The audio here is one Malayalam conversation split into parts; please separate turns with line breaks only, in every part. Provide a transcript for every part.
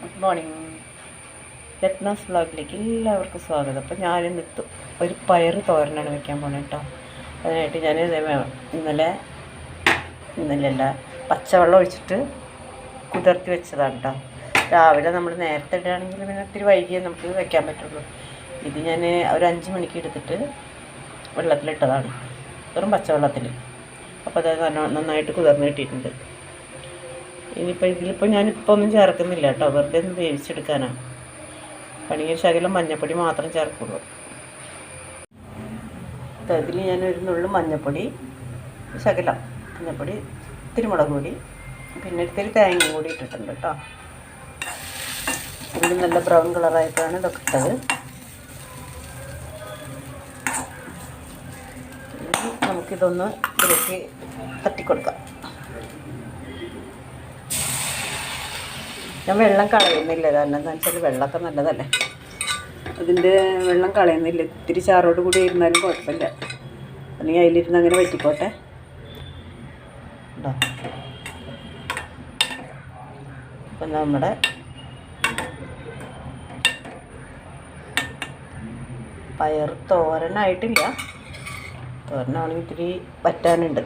Good morning. രത്നാസ് വ്ളോഗിലേക്ക് എല്ലാവർക്കും സ്വാഗതം. അപ്പോൾ ഞാനിന്ന് ഒരു പയർ തോരനാണ് വെക്കാൻ പോകുന്നത് കേട്ടോ. അതിനായിട്ട് ഞാൻ ഇന്നലെയല്ല പച്ചവെള്ളം ഒഴിച്ചിട്ട് കുതിർത്തി വെച്ചതാണ് കേട്ടോ. രാവിലെ നമ്മൾ നേരത്തെ ഇടുകയാണെങ്കിൽ പിന്നെ ഇത്തിരി വൈകിയേ നമുക്ക് വെക്കാൻ പറ്റുള്ളൂ. ഇത് ഞാൻ ഒരു 5 മണിക്ക് എടുത്തിട്ട് വെള്ളത്തിലിട്ടതാണ്, വെറും പച്ചവെള്ളത്തിൽ. അപ്പോൾ അത് നന്നായിട്ട് കുതിർന്ന് കിട്ടിയിട്ടുണ്ട്. ഇതിലിപ്പോൾ ഞാനിപ്പോൾ ഒന്നും ചേർക്കുന്നില്ല കേട്ടോ, വെറുതെ ഒന്ന് വേവിച്ചെടുക്കാനാണ്. പണിയൊരു ശകലം മഞ്ഞൾപ്പൊടി മാത്രം ചേർക്കുള്ളൂ. ഇതിൽ ഞാനൊരു നുള്ളു മഞ്ഞൾപ്പൊടി, ശകലം മഞ്ഞൾപ്പൊടി, ഇത്തിരി മുളക് പൊടി, പിന്നെ ഇത്തിരി തേങ്ങയും കൂടി ഇട്ടിട്ടുണ്ട് കേട്ടോ. ഇതിൽ നല്ല ബ്രൗൺ കളറായിട്ടാണ് ഇതൊക്കെ ഇട്ടത്. നമുക്കിതൊന്ന് ഇതിലേക്ക് തട്ടിക്കൊടുക്കാം. ഞാൻ വെള്ളം കളയുന്നില്ല, കാരണം എന്താണെന്ന് വെച്ചാൽ വെള്ളമൊക്കെ നല്ലതല്ലേ. അതിൻ്റെ വെള്ളം കളയുന്നില്ല. ഇത്തിരി ചാറോട് കൂടി ഇരുന്നാലും കുഴപ്പമില്ല, അല്ലെങ്കിൽ അതിലിരുന്ന് അങ്ങനെ വറ്റിക്കോട്ടെ കേട്ടോ. അപ്പം നമ്മുടെ പയർ തോരനായിട്ടില്ല, തോരനാണെങ്കിൽ ഇത്തിരി വറ്റാനുണ്ട്.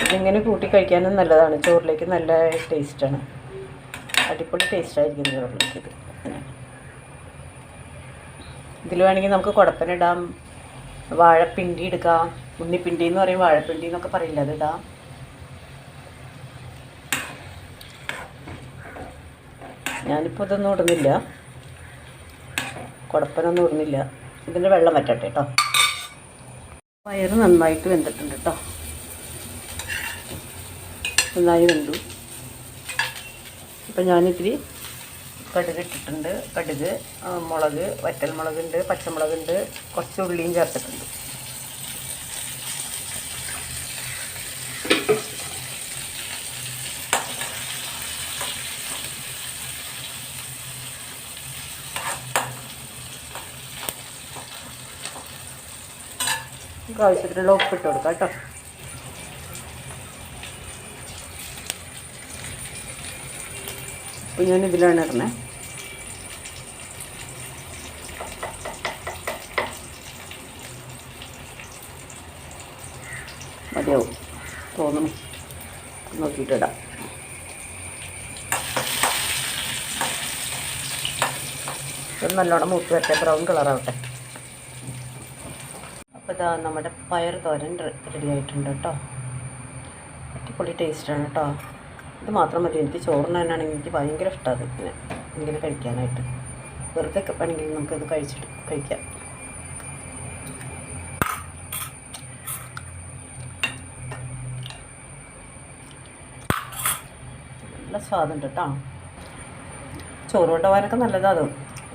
ഇതിങ്ങനെ കൂട്ടി കഴിക്കാനും നല്ലതാണ്, ചോറിലേക്ക് നല്ല ടേസ്റ്റാണ്, അടിപൊളി ടേസ്റ്റായിരിക്കും ചോറിലേക്ക്. ഇതിൽ വേണമെങ്കിൽ നമുക്ക് കുടപ്പനിടാം, വാഴപ്പിണ്ടി എടുക്കാം. ഉണ്ണിപ്പിണ്ടി എന്ന് പറയും, വാഴപ്പിണ്ടി എന്നൊക്കെ പറയില്ല, അതിടാം. ഞാനിപ്പോൾ ഇതൊന്നും ഇടുന്നില്ല, കുടപ്പനൊന്നും ഇടുന്നില്ല. ഇതിൻ്റെ വെള്ളം വറ്റട്ടെ കേട്ടോ. പയർ നന്നായിട്ട് വെന്തിട്ടുണ്ട് കേട്ടോ, നന്നായി വെന്തു. ഇപ്പം ഞാനിത്തിരി കടുക് ഇട്ടിട്ടുണ്ട്. കടുക്, മുളക്, വറ്റൽ മുളകുണ്ട്, പച്ചമുളകുണ്ട്, കുറച്ച് ഉള്ളിയും ചേർത്തിട്ടുണ്ട്. ആവശ്യത്തിനുള്ള ഉപ്പിട്ട് കൊടുക്കാം കേട്ടോ. അപ്പോൾ ഞാൻ ഇതിലാണ് ഇടണേ. മതിയാവും തോന്നുന്നു, നോക്കിയിട്ടിടാം. ഇത് നല്ലോണം മൂത്ത് വരട്ടെ, ബ്രൗൺ കളറാവട്ടെ. അപ്പോൾ ഇതാ നമ്മുടെ പയർ തോരൻ റെഡി ആയിട്ടുണ്ട് കേട്ടോ. അടിപൊളി ടേസ്റ്റാണ് കേട്ടോ. ഇത് മാത്രം മതി, എനിക്ക് ചോറിന് തന്നെയാണെങ്കിൽ എനിക്ക് ഭയങ്കര ഇഷ്ടമാണ് ഇങ്ങനെ കഴിക്കാനായിട്ട്. വെറുതെ വേണമെങ്കിൽ നമുക്കത് കഴിക്കാം. നല്ല സ്വാദുണ്ട് കേട്ടോ. ചോറ് കൊണ്ടുപോകാനൊക്കെ നല്ലതാണ്,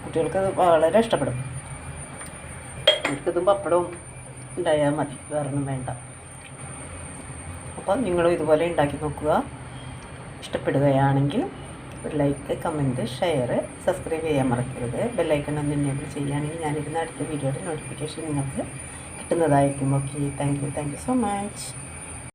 കുട്ടികൾക്ക് വളരെ ഇഷ്ടപ്പെടും. എനിക്കിതും പപ്പടവും ഉണ്ടായാൽ മതി, വേറൊന്നും വേണ്ട. അപ്പോൾ നിങ്ങളും ഇതുപോലെ ഉണ്ടാക്കി നോക്കുക. ഇഷ്ടപ്പെടുകയാണെങ്കിൽ ഒരു ലൈക്ക്, കമൻറ്റ്, ഷെയർ, സബ്സ്ക്രൈബ് ചെയ്യാൻ മറക്കരുത്. ബെല്ലൈക്കൺ ഒന്ന് എനേബിൾ ചെയ്യുകയാണെങ്കിൽ ഞാനിരുന്ന അടുത്ത വീഡിയോയുടെ നോട്ടിഫിക്കേഷൻ നിങ്ങൾക്ക് കിട്ടുന്നതായിരിക്കും. Okay, thank you so much.